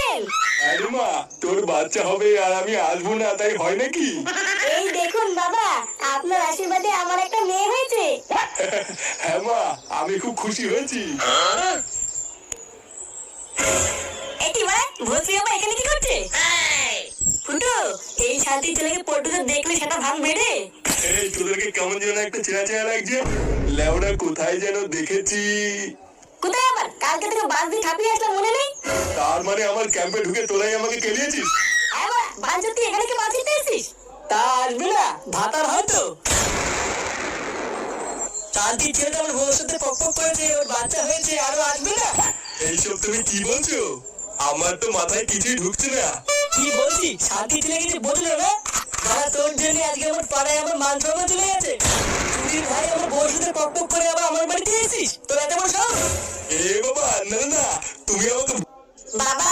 এসেছেন? আরে মা, তোর বাচ্চা হবে আর আমি আসবো না, তাই হয় নাকি? এই দেখুন বাবা, আপনার আশীর্বাদে আমার একটা মেয়ে হয়েছে। হ্যাঁ মা, আমি খুব খুশি হয়েছি। এটি মা, ভর্তি বাবা এখানে কি করছে? ফুটো, এই শান্তির ছেলেকে পল্টুদের দেখলে সেটা ভাঙবে রে। এই তোদেরকে কেমন যেন একটা চেনা চেনা লাগছে। লেওড়া কোথায় যেন দেখেছি। কোথায় আবার? কালকে থেকে বাস দিয়ে ঠাপিয়ে আসলাম, মনে নেই? তার মানে আমার ক্যাম্পে ঢুকে তোরাই আমাকে কেলিয়েছিস? হ্যাঁ বাবা, বাস যদি এখানে কি বাস দিতে এসেছিস? তা আসবে না, ভাতার হয়তো। শান্তির ছেলেটা আমার ভবিষ্যতে পক করেছে, ওর বাচ্চা হয়েছে, আরো আসবে না। এইসব তুমি কি বলছো? আমার তো মাথায় কিছুই ঢুকছে না। কি বলছি, শান্তির ছেলে কিছু বললো না? তারা তোর জন্য আজকে আমার পাড়ায় আমার মান সম্মান চলে গেছে। চুরির ভাই আমার ভবিষ্যতে পক করে আবার আমার বাড়িতে এসেছিস, তোর এত বড় সাহস? এ বাবা, না না না, তুমি আমাকে বাবা